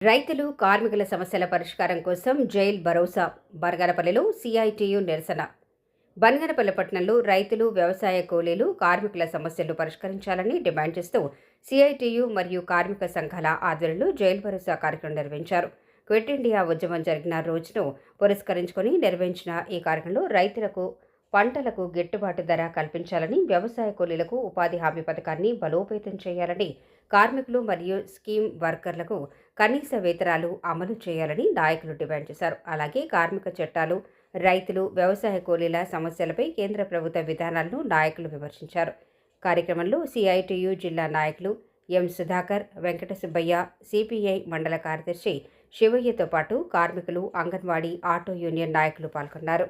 రైతులు కార్మికుల సమస్యల పరిష్కారం కోసం జైల్ భరోసా బనగానపల్లిలో సిఐటియు నిరసన. బనగానపల్లి పట్టణంలో రైతులు, వ్యవసాయ కూలీలు, కార్మికుల సమస్యలు పరిష్కరించాలని డిమాండ్ చేస్తూ సిఐటియు మరియు కార్మిక సంఘాల ఆధ్వర్యంలో జైల్ భరోసా కార్యక్రమం నిర్వహించారు. క్విట్ ఇండియా ఉద్యమం జరిగిన రోజును పురస్కరించుకొని నిర్వహించిన ఈ కార్యక్రమంలో రైతులకు పంటలకు గిట్టుబాటు ధర కల్పించాలని, వ్యవసాయ కూలీలకు ఉపాధి హామీ పథకాన్ని బలోపేతం చేయాలని, కార్మికులు మరియు స్కీమ్ వర్కర్లకు కనీస వేతనాలు అమలు చేయాలని నాయకులు డిమాండ్ చేశారు. అలాగే కార్మిక చట్టాలు, రైతులు, వ్యవసాయ కూలీల సమస్యలపై కేంద్ర ప్రభుత్వ విధానాలను నాయకులు విమర్శించారు. కార్యక్రమంలో సిఐటియు జిల్లా నాయకులు ఎం సుధాకర్, వెంకట సుబ్బయ్య, సిపిఐ మండల కార్యదర్శి శివయ్యతో పాటు కార్మికులు, అంగన్వాడీ, ఆటో యూనియన్ నాయకులు పాల్గొన్నారు.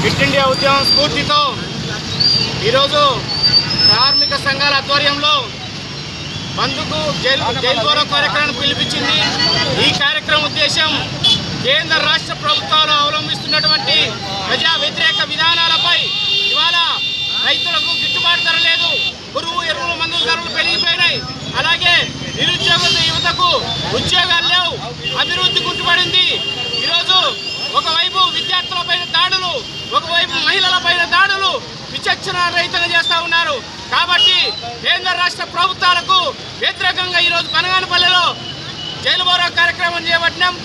క్విట్ ఇండియా ఉద్యమం స్ఫూర్తితో ఈరోజు కార్మిక సంఘాల ఆధ్వర్యంలో బంద్కు జైలు భరోసా కార్యక్రమాన్ని పిలిపించింది. ఈ కార్యక్రమం ఉద్దేశం కేంద్ర రాష్ట్ర ప్రభుత్వాలు అవలంబిస్తున్నటువంటి ప్రజా వ్యతిరేక విధానాలపై ఇవాళ రైతులకు గిట్టుబాటు ధర లేదు, పురుగు ఎరువుల మందుల ధరలు పెరిగిపోయినాయి, అలాగే నిరుద్యోగ యువతకు ఉద్యోగాలు లేవు, అభివృద్ధి కుంటుపడింది. ఈరోజు ఒకవైపు విద్యార్థులపైన దాడులు, ఒకవైపు మహిళలపైన దాడులు విచక్షణ రహితంగా చేస్తూ ఉన్నారు. కాబట్టి కేంద్ర రాష్ట్ర ప్రభుత్వాలకు వ్యతిరేకంగా ఈరోజు బనగానపల్లిలో జైలు భరోసా కార్యక్రమం చేపట్టినాం.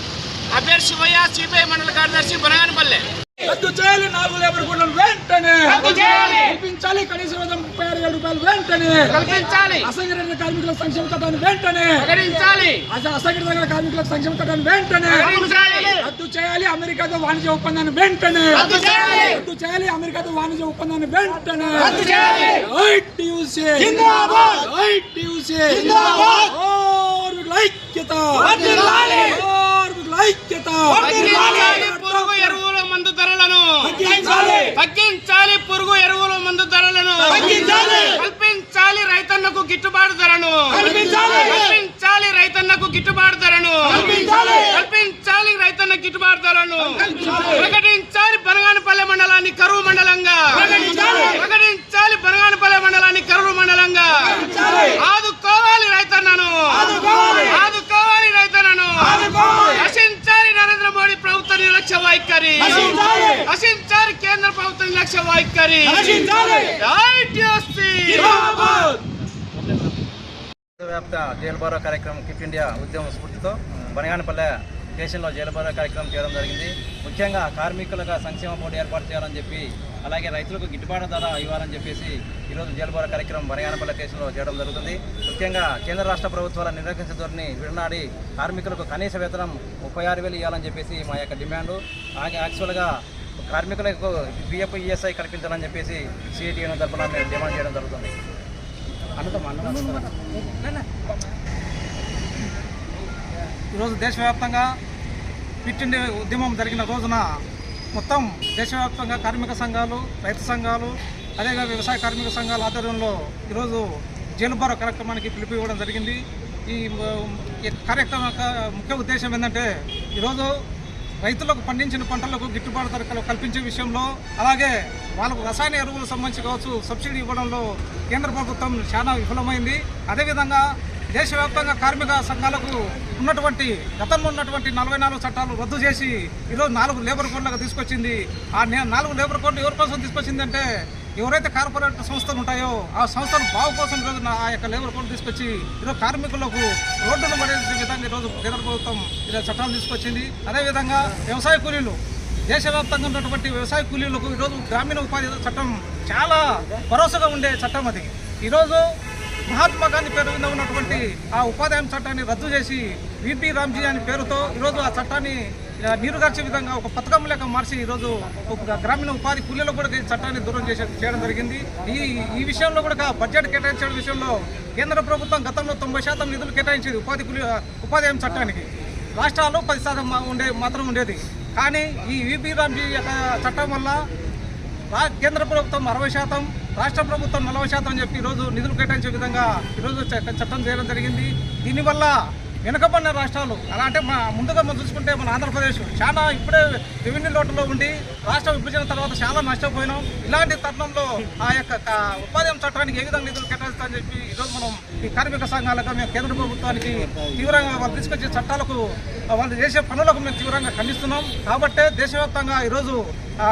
అభ్యర్థి శివయ్య, సిపిఐ మండల కార్యదర్శి, బనగానపల్లి. రద్దు చేయాలి 4 లేబర్ కోడ్లను వెంటనే కల్పించాలి. కనీస వేతనం 36,000 రూపాయలు వెంటనే కల్పించాలి. అసంఘటిత కార్మికుల సంక్షేమ చట్టాన్ని వెంటనే ప్రకటించాలి. అసంఘటిత కార్మికుల సంక్షేమ చట్టాన్ని వెంటనే రద్దు చేయాలి. అమెరికాతో వాణిజ్య ఒప్పందాన్ని వెంటనే రద్దు చేయాలి. అమెరికాతో వాణిజ్య ఒప్పందాన్ని వెంటనే రద్దు చేయాలి. ఐక్యత పురుగు ఎరువుల మందు ధరలను తగ్గించాలి. పురుగు ఎరువుల మందు ధరలను కల్పించాలి. రైతన్నకు గిట్టుబాటు ధరను కల్పించాలి. రైతన్నకు గిట్టుబాటు ధరను కల్పించాలి. రైతన్న గిట్టుబాటు ధరను ప్రకటించాలి. బనగానపల్లి మండలాన్ని కరువు మండలంగా ప్రకటించాలి. బనగానపల్లి మండలాన్ని కరువు మండలంగా ఆదుకోవాలి. రైతన్నను ఆదుకోవాలి. రైతన్నను నశించాలి. నరేంద్ర మోడీ ప్రభుత్వ నిర్లక్ష్య వైఖరి నశించాలి. కేంద్ర ప్రభుత్వ నిర్లక్ష్య వైఖరి. వ్యాప్త జైలు భరోసా కార్యక్రమం క్విట్ ఇండియా ఉద్యమం స్ఫూర్తితో బనగానపల్లె స్టేషన్లో జైలు భరోసా కార్యక్రమం చేయడం జరిగింది. ముఖ్యంగా కార్మికులుగా సంక్షేమ బోర్డు ఏర్పాటు చేయాలని చెప్పి, అలాగే రైతులకు గిట్టుబాటు ధర ఇవ్వాలని చెప్పేసి ఈరోజు జైలు భరోసా కార్యక్రమం బనగానపల్లె స్టేషన్లో చేయడం జరుగుతుంది. ముఖ్యంగా కేంద్ర రాష్ట్ర ప్రభుత్వాల నిర్లక్ష్య ధోరణి విడనాడి కార్మికులకు కనీస వేతనం 36,000 ఇవ్వాలని చెప్పేసి మా యొక్క డిమాండు. యాక్చువల్గా కార్మికులకు పిఎఫ్, ఈఎస్ఐ కల్పించాలని చెప్పేసి సిఐటియు తరఫున మేము డిమాండ్ చేయడం జరుగుతుంది. ఈరోజు దేశవ్యాప్తంగా క్విట్ ఇండియా ఉద్యమం జరిగిన రోజున మొత్తం దేశవ్యాప్తంగా కార్మిక సంఘాలు, రైతు సంఘాలు, అదేవిధంగా వ్యవసాయ కార్మిక సంఘాల ఆధ్వర్యంలో ఈరోజు జైలు భరోసా కార్యక్రమానికి పిలుపు ఇవ్వడం జరిగింది. ఈ కార్యక్రమం యొక్క ముఖ్య ఉద్దేశం ఏంటంటే ఈరోజు రైతులకు పండించిన పంటలకు గిట్టుబాటు ధర కల్పించే విషయంలో, అలాగే వాళ్ళకు రసాయన ఎరువులకు సంబంధించి కావచ్చు సబ్సిడీ ఇవ్వడంలో కేంద్ర ప్రభుత్వం చాలా విఫలమైంది. అదేవిధంగా దేశవ్యాప్తంగా కార్మిక సంఘాలకు ఉన్నటువంటి గతంలో ఉన్నటువంటి 44 చట్టాలు రద్దు చేసి ఈరోజు 4 లేబర్ కోడ్లకు తీసుకొచ్చింది. ఆ 4 లేబర్ కోడ్లు ఎవరి కోసం తీసుకొచ్చిందంటే ఎవరైతే కార్పొరేట్ సంస్థలు ఉంటాయో ఆ సంస్థలు బాగు కోసం ఈరోజు ఆ యొక్క లేబర్ కోడ్ తీసుకొచ్చి ఈరోజు కార్మికులకు రోడ్డును పడేసే విధంగా ఈరోజు కేంద్ర ప్రభుత్వం ఈరోజు చట్టాలు తీసుకొచ్చింది. అదేవిధంగా వ్యవసాయ కూలీలు దేశవ్యాప్తంగా ఉన్నటువంటి వ్యవసాయ కూలీలకు ఈరోజు గ్రామీణ ఉపాధి చట్టం చాలా భరోసాగా ఉండే చట్టం అది. ఈరోజు మహాత్మా గాంధీ పేరు మీద ఉన్నటువంటి ఆ ఉపాధి హామీ చట్టాన్ని రద్దు చేసి విపి రామ్జీ అనే పేరుతో ఈరోజు ఆ చట్టాన్ని నీరుగార్చే విధంగా ఒక పథకం లేక మార్చి ఈరోజు ఒక గ్రామీణ ఉపాధి కూలీలకు కూడా ఈ చట్టాన్ని దూరం చేయడం జరిగింది. ఈ విషయంలో కూడా బడ్జెట్ కేటాయించడం విషయంలో కేంద్ర ప్రభుత్వం గతంలో 90% నిధులు కేటాయించేది ఉపాధి హామీ చట్టానికి. రాష్ట్రాలు 10% మాత్రం ఉండేది. కానీ ఈ విపి రామ్జీ యొక్క చట్టం వల్ల కేంద్ర ప్రభుత్వం 60%, రాష్ట్ర ప్రభుత్వం 40% అని చెప్పి ఈరోజు నిధులు కేటాయించే విధంగా ఈరోజు చట్టం చేయడం జరిగింది. దీనివల్ల వెనుకబడిన రాష్ట్రాలు అలా అంటే ముందుగా మనం చూసుకుంటే మన ఆంధ్రప్రదేశ్ చాలా ఇప్పుడే రెవెన్యూ లోటులో ఉండి రాష్ట్ర విభజన తర్వాత చాలా నష్టపోయినాం. ఇలాంటి తరుణంలో ఆ యొక్క ఉపాధి హామీ చట్టానికి ఏ విధంగా నిధులు కేటాయిస్తామని చెప్పి ఈరోజు మనం ఈ కార్మిక సంఘాలుగా మేము కేంద్ర ప్రభుత్వానికి తీవ్రంగా వాళ్ళు తీసుకొచ్చే చట్టాలకు వాళ్ళు చేసే పనులకు మేము తీవ్రంగా ఖండిస్తున్నాం. కాబట్టే దేశవ్యాప్తంగా ఈరోజు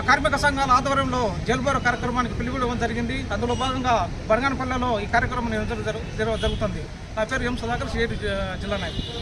కార్మిక సంఘాల ఆధ్వర్యంలో జైలు బోరో కార్యక్రమానికి పిలుపునివ్వడం జరిగింది. అందులో భాగంగా బనగానపల్లెలో ఈ కార్యక్రమం జరుగుతుంది. నా పేరు ఎం సుధాకర్, సిఐటి జిల్లా నాయకుడు.